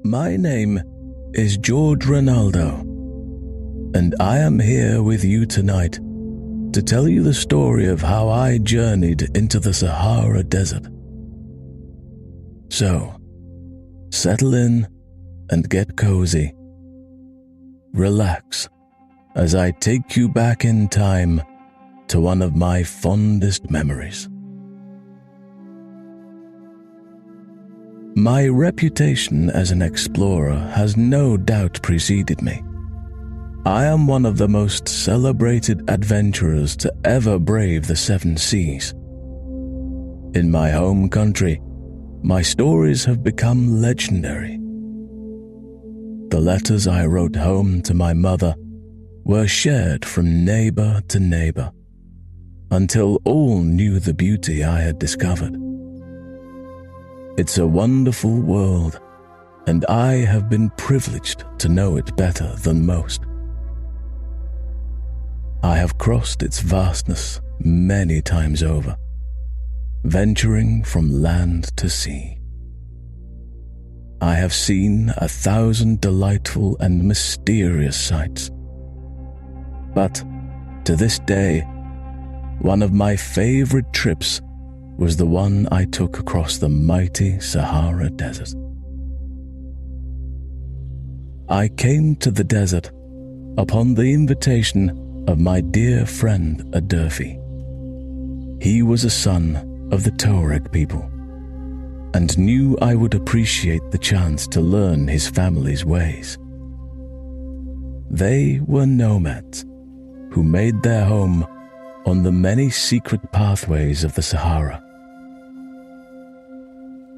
My name is George Ronaldo, and I am here with you tonight to tell you the story of how I journeyed into the Sahara Desert. So, settle in and get cozy. Relax as I take you back in time to one of my fondest memories. My reputation as an explorer has no doubt preceded me. I am one of the most celebrated adventurers to ever brave the seven seas. In my home country, my stories have become legendary. The letters I wrote home to my mother were shared from neighbor to neighbor, until all knew the beauty I had discovered. It's a wonderful world, and I have been privileged to know it better than most. I have crossed its vastness many times over, venturing from land to sea. I have seen 1,000 delightful and mysterious sights. But to this day, one of my favorite trips was the one I took across the mighty Sahara Desert. I came to the desert upon the invitation of my dear friend Adurfi. He was a son of the Tuareg people, and knew I would appreciate the chance to learn his family's ways. They were nomads who made their home on the many secret pathways of the Sahara.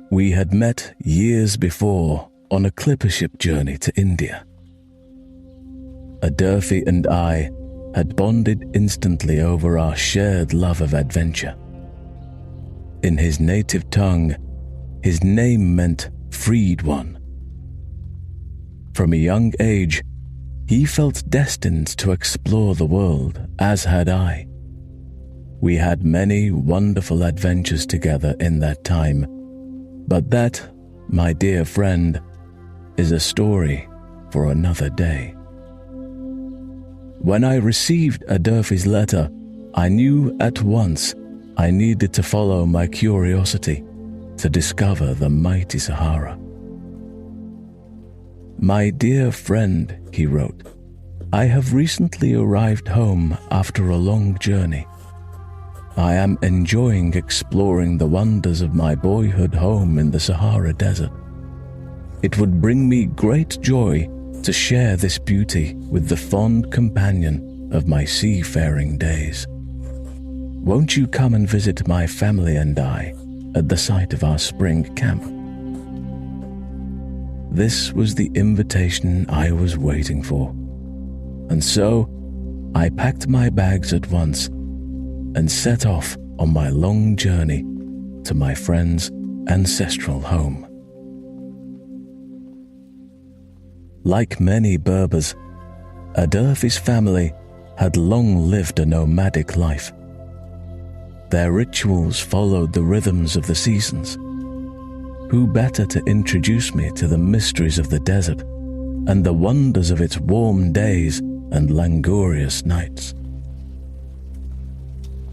We had met years before on a clipper ship journey to India. Adurfi and I had bonded instantly over our shared love of adventure. In his native tongue, his name meant freed one. From a young age, he felt destined to explore the world, as had I. We had many wonderful adventures together in that time, but that, my dear friend, is a story for another day. When I received Adurfi's letter, I knew at once I needed to follow my curiosity to discover the mighty Sahara. My dear friend, he wrote, I have recently arrived home after a long journey. I am enjoying exploring the wonders of my boyhood home in the Sahara Desert. It would bring me great joy to share this beauty with the fond companion of my seafaring days. Won't you come and visit my family and I at the site of our spring camp? This was the invitation I was waiting for, and so I packed my bags at once and set off on my long journey to my friend's ancestral home. Like many Berbers, Adurfi's family had long lived a nomadic life. Their rituals followed the rhythms of the seasons. Who better to introduce me to the mysteries of the desert and the wonders of its warm days and languorous nights?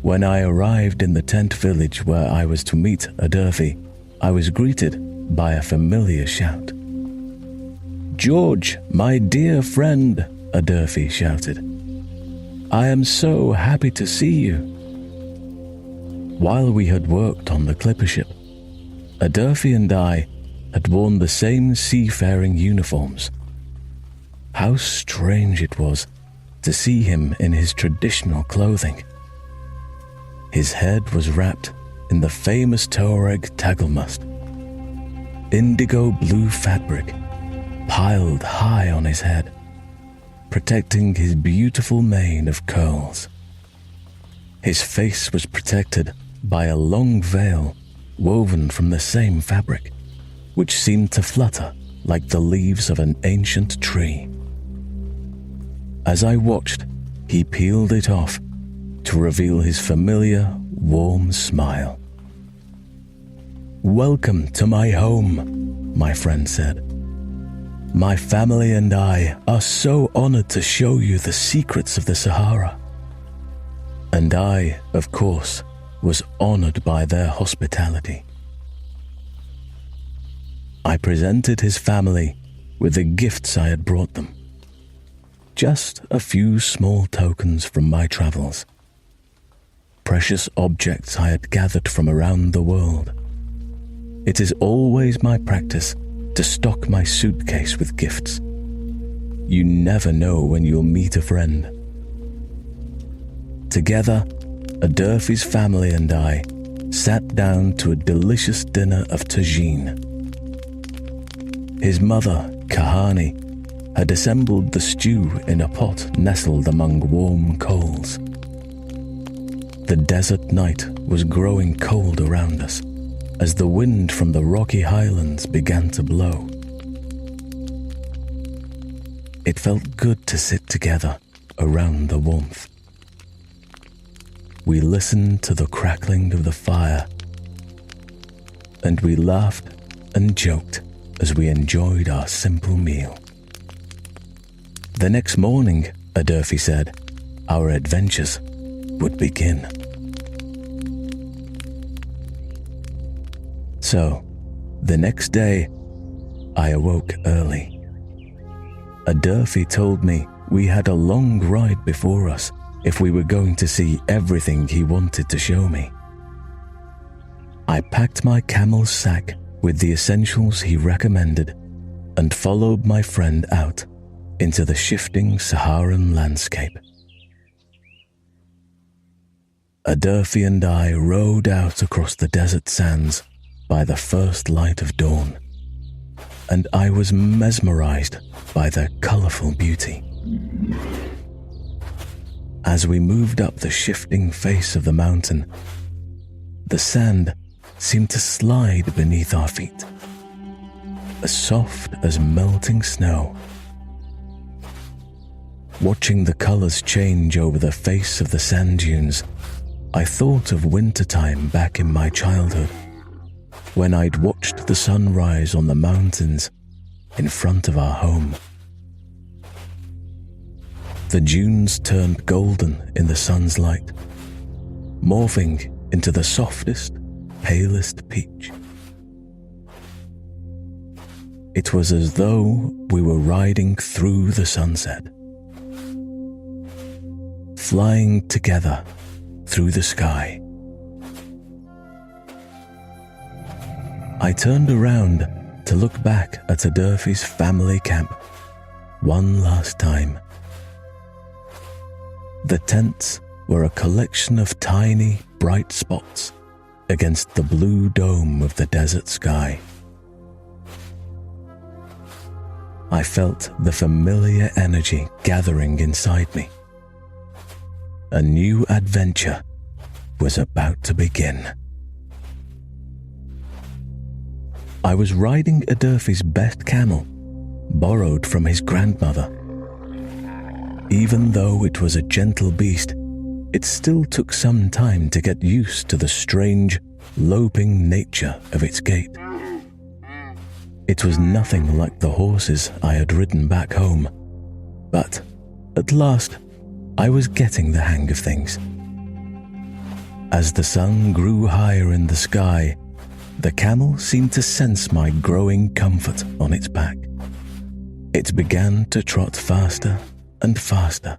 When I arrived in the tent village where I was to meet Adurfi, I was greeted by a familiar shout. "George, my dear friend," Adurfi shouted. "I am so happy to see you." While we had worked on the clipper ship, Adurfi and I had worn the same seafaring uniforms. How strange it was to see him in his traditional clothing. His head was wrapped in the famous Tuareg tagelmust, indigo blue fabric piled high on his head, protecting his beautiful mane of curls. His face was protected by a long veil woven from the same fabric, which seemed to flutter like the leaves of an ancient tree. As I watched, he peeled it off to reveal his familiar, warm smile. "Welcome to my home," my friend said. My family and I are so honored to show you the secrets of the Sahara. And I, of course, was honored by their hospitality. I presented his family with the gifts I had brought them. Just a few small tokens from my travels. Precious objects I had gathered from around the world. It is always my practice to stock my suitcase with gifts. You never know when you'll meet a friend. Together, Adurfi's family and I sat down to a delicious dinner of tagine. His mother, Kahani, had assembled the stew in a pot nestled among warm coals. The desert night was growing cold around us as the wind from the rocky highlands began to blow. It felt good to sit together around the warmth. We listened to the crackling of the fire, and we laughed and joked as we enjoyed our simple meal. The next morning, Adurfi said, our adventures would begin. So, the next day, I awoke early. Adurfi told me we had a long ride before us if we were going to see everything he wanted to show me. I packed my camel's sack with the essentials he recommended and followed my friend out into the shifting Saharan landscape. Adurfi and I rode out across the desert sands by the first light of dawn, and I was mesmerized by their colorful beauty. As we moved up the shifting face of the mountain, the sand seemed to slide beneath our feet, as soft as melting snow. Watching the colors change over the face of the sand dunes, I thought of wintertime back in my childhood, when I'd watched the sun rise on the mountains in front of our home. The dunes turned golden in the sun's light, morphing into the softest, palest peach. It was as though we were riding through the sunset, flying together through the sky. I turned around to look back at Adurfi's family camp one last time. The tents were a collection of tiny, bright spots against the blue dome of the desert sky. I felt the familiar energy gathering inside me. A new adventure was about to begin. I was riding Adurfi's best camel, borrowed from his grandmother. Even though it was a gentle beast, it still took some time to get used to the strange, loping nature of its gait. It was nothing like the horses I had ridden back home, but at last I was getting the hang of things. As the sun grew higher in the sky, the camel seemed to sense my growing comfort on its back. It began to trot faster and faster,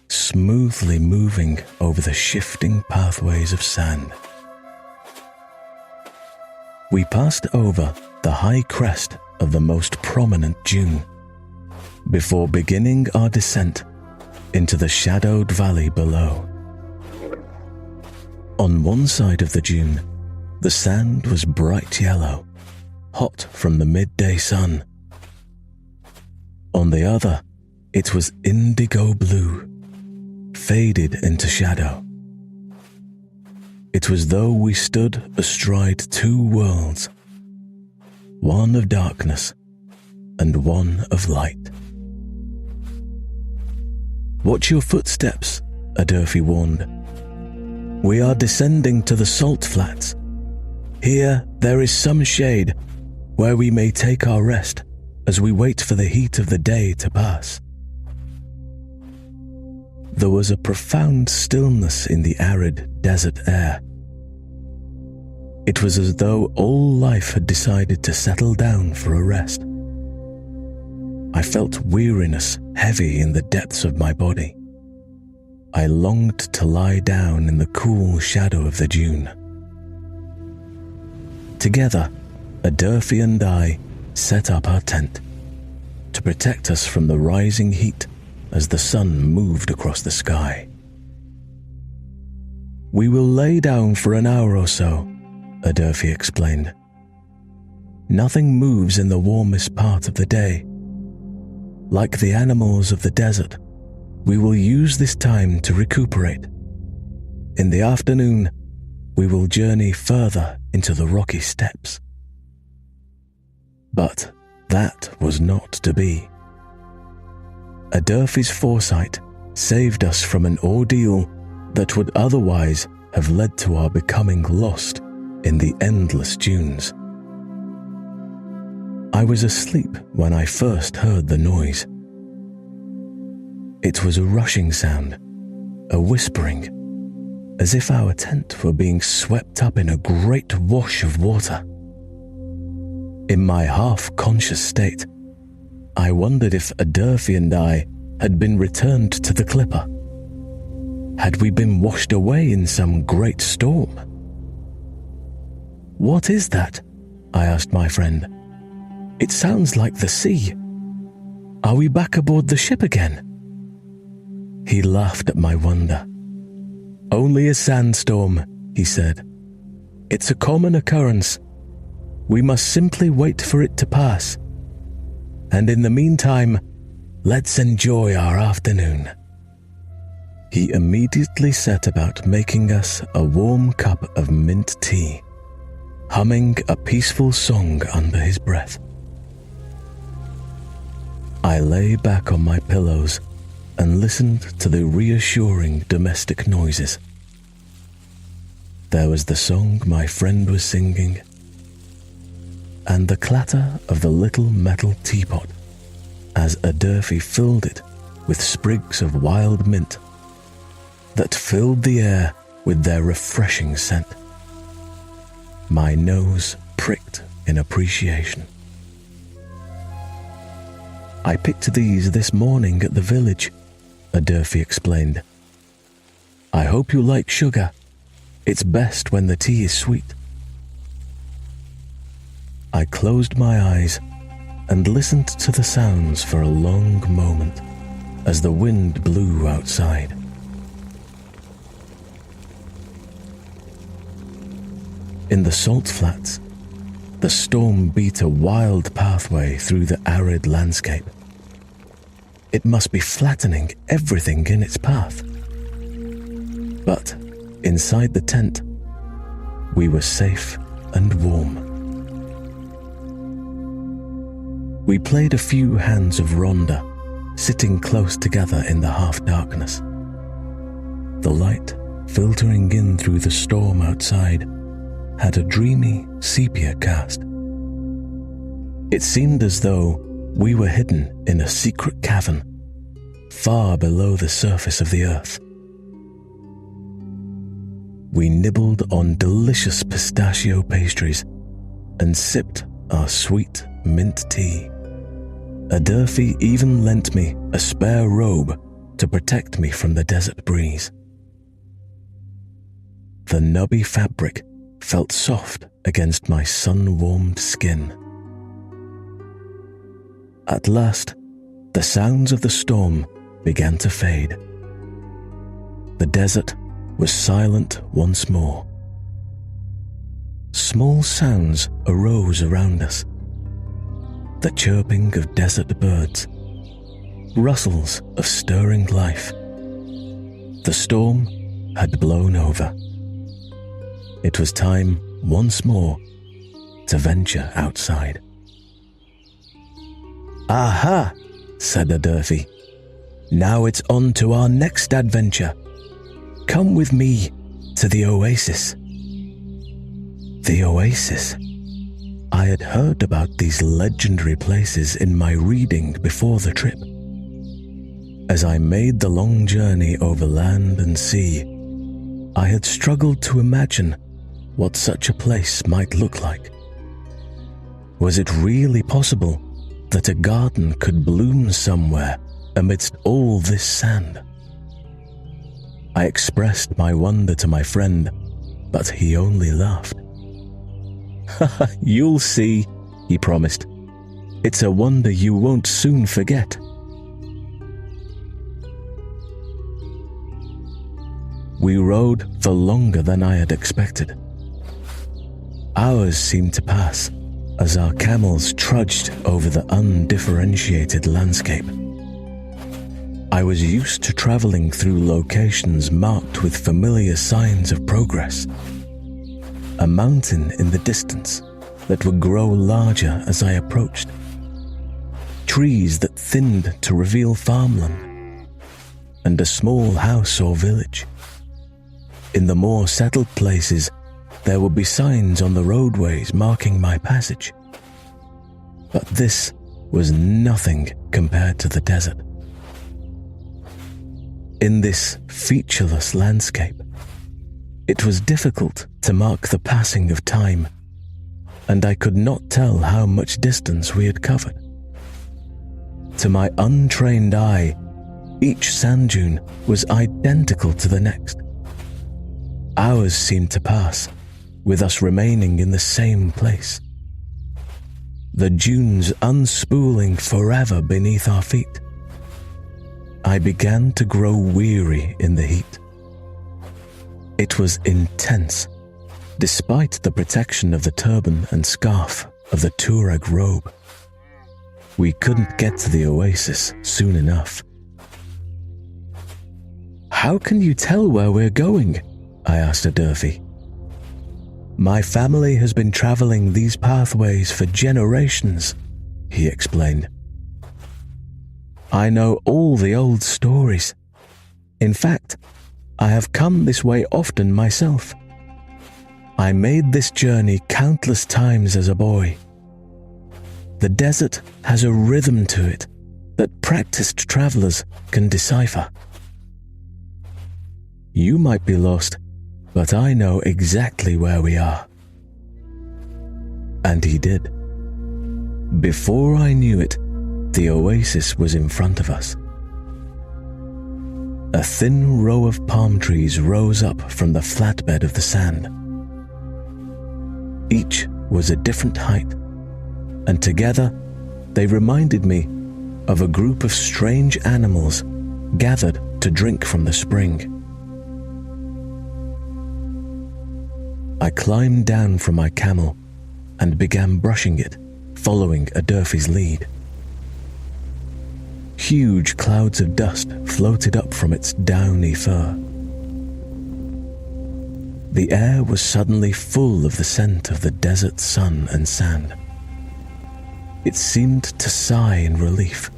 smoothly moving over the shifting pathways of sand. We passed over the high crest of the most prominent dune, before beginning our descent into the shadowed valley below. On one side of the dune, the sand was bright yellow, hot from the midday sun. On the other, it was indigo blue, faded into shadow. It was as though we stood astride two worlds, one of darkness and one of light. "Watch your footsteps," Adurfi warned. "We are descending to the salt flats. Here there is some shade where we may take our rest as we wait for the heat of the day to pass. There was a profound stillness in the arid desert air. It was as though all life had decided to settle down for a rest. I felt weariness heavy in the depths of my body. I longed to lie down in the cool shadow of the dune. Together, Adurfi and I set up our tent to protect us from the rising heat as the sun moved across the sky. "We will lay down for an hour or so," Adurfi explained. "Nothing moves in the warmest part of the day. Like the animals of the desert, we will use this time to recuperate. In the afternoon, we will journey further into the rocky steppes." But that was not to be. Adurfi's foresight saved us from an ordeal that would otherwise have led to our becoming lost in the endless dunes. I was asleep when I first heard the noise. It was a rushing sound, a whispering, as if our tent were being swept up in a great wash of water. In my half-conscious state, I wondered if Adurfi and I had been returned to the clipper. Had we been washed away in some great storm? "What is that?" I asked my friend. "It sounds like the sea. Are we back aboard the ship again?" He laughed at my wonder. "Only a sandstorm," he said. "It's a common occurrence. We must simply wait for it to pass. And in the meantime, let's enjoy our afternoon." He immediately set about making us a warm cup of mint tea, humming a peaceful song under his breath. I lay back on my pillows and listened to the reassuring domestic noises. There was the song my friend was singing, and the clatter of the little metal teapot as Adurfi filled it with sprigs of wild mint that filled the air with their refreshing scent. My nose pricked in appreciation. "I picked these this morning at the village," Adurfi explained. "I hope you like sugar. It's best when the tea is sweet." I closed my eyes and listened to the sounds for a long moment as the wind blew outside. In the salt flats, the storm beat a wild pathway through the arid landscape. It must be flattening everything in its path. But inside the tent, we were safe and warm. We played a few hands of ronda, sitting close together in the half-darkness. The light, filtering in through the storm outside, had a dreamy sepia cast. It seemed as though we were hidden in a secret cavern, far below the surface of the earth. We nibbled on delicious pistachio pastries and sipped our sweet mint tea. Adurfi even lent me a spare robe to protect me from the desert breeze. The nubby fabric felt soft against my sun-warmed skin. At last, the sounds of the storm began to fade. The desert was silent once more. Small sounds arose around us. The chirping of desert birds, rustles of stirring life. The storm had blown over. It was time once more to venture outside. "Aha!" said Adurfi. "Now it's on to our next adventure. Come with me to the oasis." The oasis? I had heard about these legendary places in my reading before the trip. As I made the long journey over land and sea, I had struggled to imagine what such a place might look like. Was it really possible that a garden could bloom somewhere amidst all this sand? I expressed my wonder to my friend, but he only laughed. "You'll see," he promised. "It's a wonder you won't soon forget." We rode for longer than I had expected. Hours seemed to pass as our camels trudged over the undifferentiated landscape. I was used to traveling through locations marked with familiar signs of progress. A mountain in the distance that would grow larger as I approached. Trees that thinned to reveal farmland. And a small house or village. In the more settled places, there would be signs on the roadways marking my passage. But this was nothing compared to the desert. In this featureless landscape, it was difficult to mark the passing of time, and I could not tell how much distance we had covered. To my untrained eye, each sand dune was identical to the next. Hours seemed to pass, with us remaining in the same place. The dunes unspooling forever beneath our feet. I began to grow weary in the heat. It was intense, despite the protection of the turban and scarf of the Tuareg robe. We couldn't get to the oasis soon enough. "How can you tell where we're going?" I asked Adurfi. "My family has been traveling these pathways for generations," he explained. "I know all the old stories. In fact, I have come this way often myself. I made this journey countless times as a boy. The desert has a rhythm to it that practiced travelers can decipher. You might be lost, but I know exactly where we are." And he did. Before I knew it, the oasis was in front of us. A thin row of palm trees rose up from the flatbed of the sand. Each was a different height, and together they reminded me of a group of strange animals gathered to drink from the spring. I climbed down from my camel and began brushing it, following Adurfi's lead. Huge clouds of dust floated up from its downy fur. The air was suddenly full of the scent of the desert sun and sand. It seemed to sigh in relief,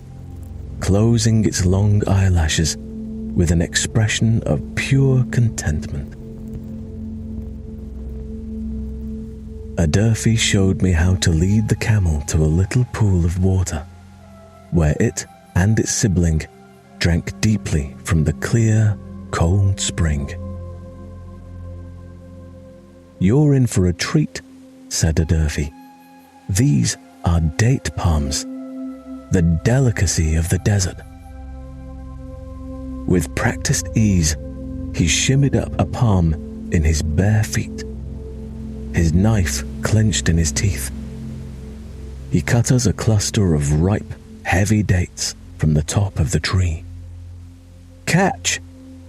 closing its long eyelashes with an expression of pure contentment. Adurfi showed me how to lead the camel to a little pool of water, where it and its sibling drank deeply from the clear, cold spring. "You're in for a treat," said Adurfi. "These are date palms, the delicacy of the desert." With practiced ease, he shimmied up a palm in his bare feet, his knife clenched in his teeth. He cut us a cluster of ripe, heavy dates from the top of the tree. "Catch!"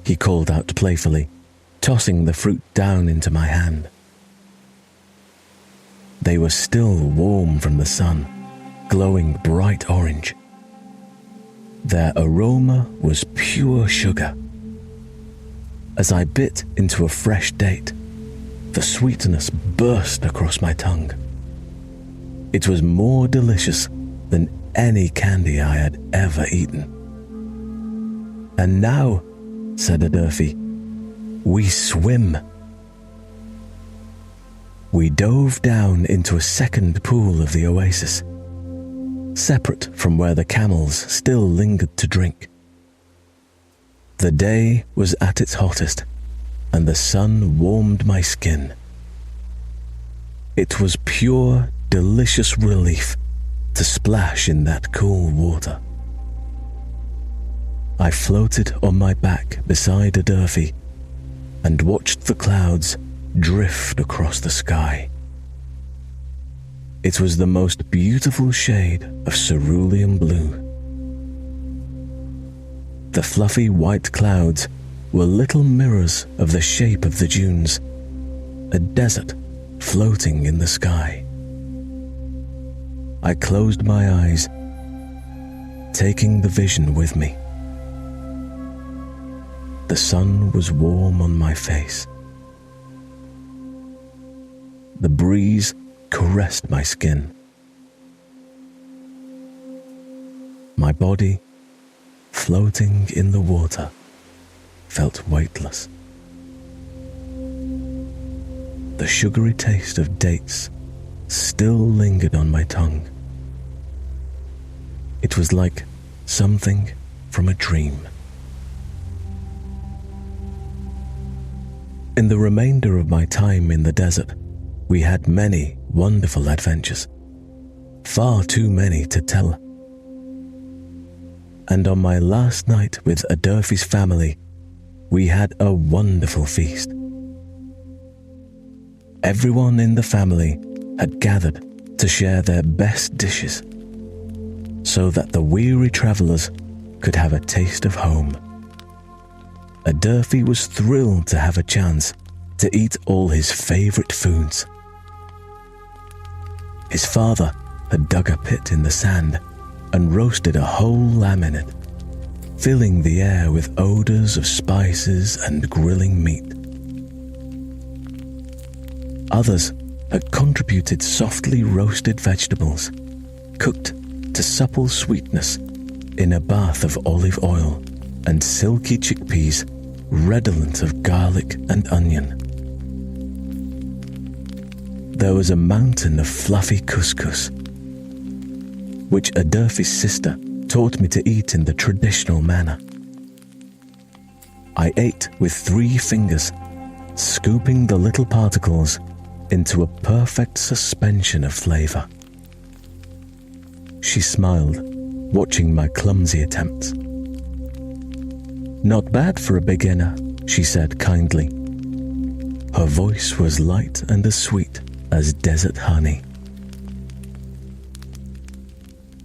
he called out playfully, tossing the fruit down into my hand. They were still warm from the sun, glowing bright orange. Their aroma was pure sugar. As I bit into a fresh date, the sweetness burst across my tongue. It was more delicious than any candy I had ever eaten. "And now," said Adurfi, "we swim." we dove down into a second pool of the oasis, separate from where the camels still lingered to drink. The day was at its hottest, and the sun warmed my skin. It was pure, delicious relief to splash in that cool water. I floated on my back beside a Durfee and watched the clouds drift across the sky. It was the most beautiful shade of cerulean blue. The fluffy white clouds were little mirrors of the shape of the dunes, a desert floating in the sky. I closed my eyes, taking the vision with me. The sun was warm on my face. The breeze caressed my skin. My body, floating in the water, felt weightless. The sugary taste of dates still lingered on my tongue. It was like something from a dream. In the remainder of my time in the desert, we had many wonderful adventures, far too many to tell. And on my last night with Adurfi's family, we had a wonderful feast. Everyone in the family had gathered to share their best dishes, so that the weary travelers could have a taste of home. Adurfi was thrilled to have a chance to eat all his favorite foods. His father had dug a pit in the sand and roasted a whole lamb in it, filling the air with odors of spices and grilling meat. Others had contributed softly roasted vegetables, cooked to supple sweetness in a bath of olive oil, and silky chickpeas redolent of garlic and onion. There was a mountain of fluffy couscous, which Adurfi's sister taught me to eat in the traditional manner. I ate with 3 fingers, scooping the little particles into a perfect suspension of flavor. She smiled, watching my clumsy attempts. "Not bad for a beginner," she said kindly. Her voice was light and as sweet as desert honey.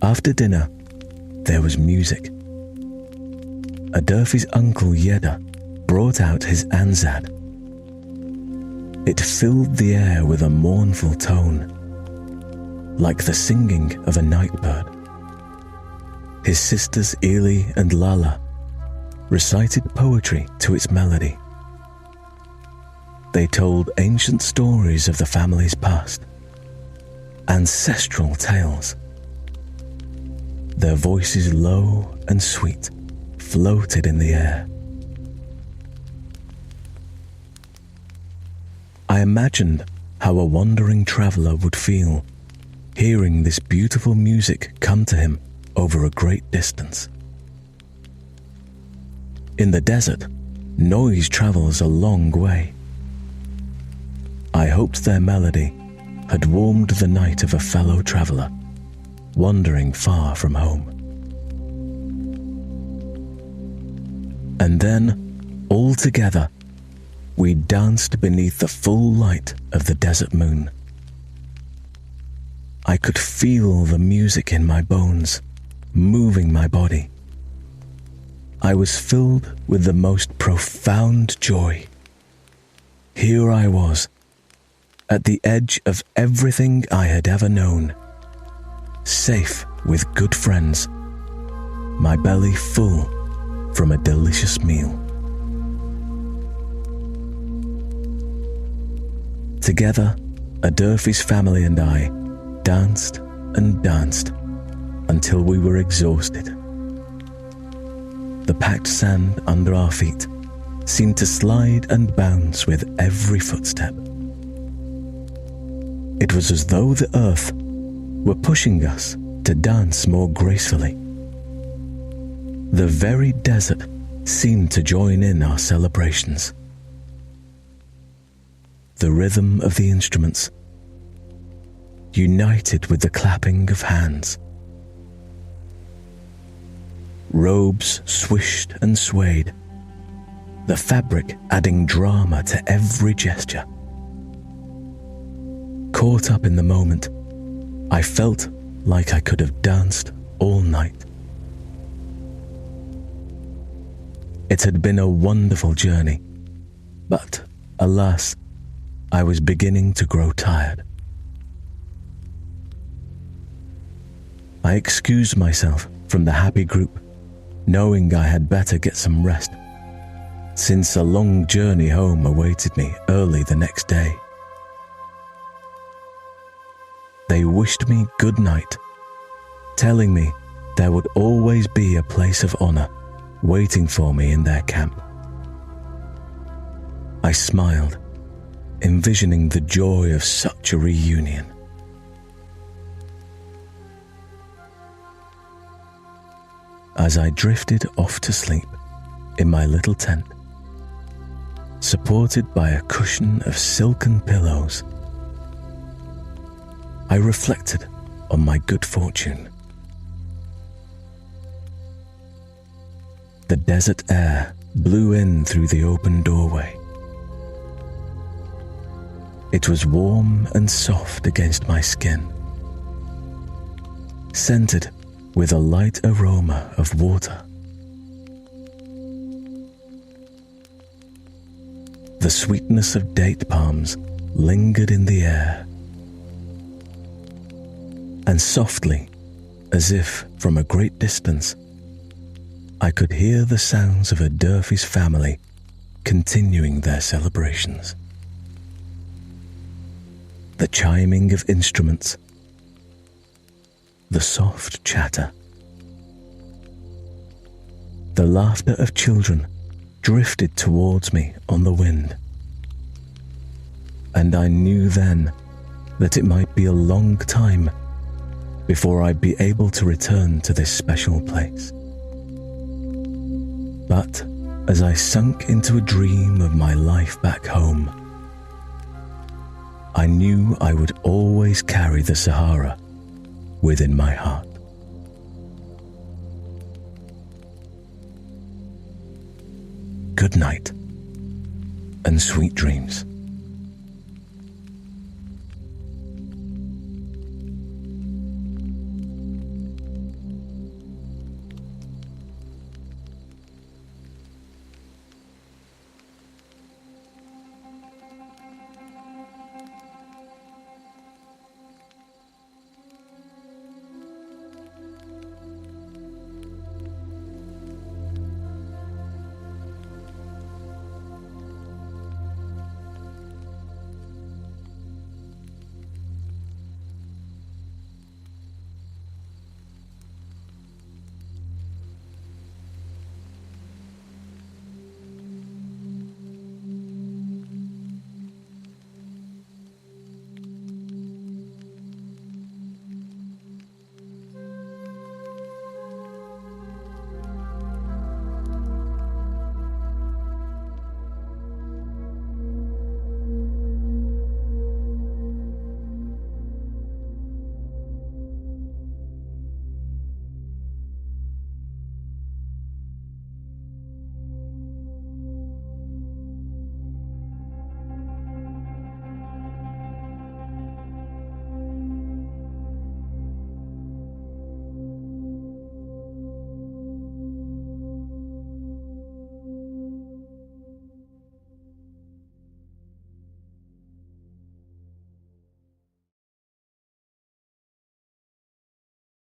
After dinner, there was music. Adurfi's uncle Yeda brought out his anzad. It filled the air with a mournful tone, like the singing of a night bird. His sisters Ili and Lala recited poetry to its melody. They told ancient stories of the family's past, ancestral tales. Their voices, low and sweet, floated in the air. I imagined how a wandering traveler would feel hearing this beautiful music come to him over a great distance. In the desert, noise travels a long way. I hoped their melody had warmed the night of a fellow traveler wandering far from home. And then, all together, we danced beneath the full light of the desert moon. I could feel the music in my bones, moving my body. I was filled with the most profound joy. Here I was, at the edge of everything I had ever known, safe with good friends, my belly full from a delicious meal. Together, Adurfi's family and I danced and danced until we were exhausted. The packed sand under our feet seemed to slide and bounce with every footstep. It was as though the earth were pushing us to dance more gracefully. The very desert seemed to join in our celebrations. The rhythm of the instruments united with the clapping of hands. Robes swished and swayed, the fabric adding drama to every gesture. Caught up in the moment, I felt like I could have danced all night. It had been a wonderful journey, but alas, I was beginning to grow tired. I excused myself from the happy group, knowing I had better get some rest, since a long journey home awaited me early the next day. They wished me good night, telling me there would always be a place of honor waiting for me in their camp. I smiled, envisioning the joy of such a reunion. As I drifted off to sleep in my little tent, supported by a cushion of silken pillows, I reflected on my good fortune. The desert air blew in through the open doorway. It was warm and soft against my skin, scented with a light aroma of water. The sweetness of date palms lingered in the air, and softly, as if from a great distance, I could hear the sounds of a Durfee's family continuing their celebrations. The chiming of instruments, the soft chatter, the laughter of children drifted towards me on the wind, and I knew then that it might be a long time before I'd be able to return to this special place. But as I sunk into a dream of my life back home, I knew I would always carry the Sahara within my heart. Good night and sweet dreams.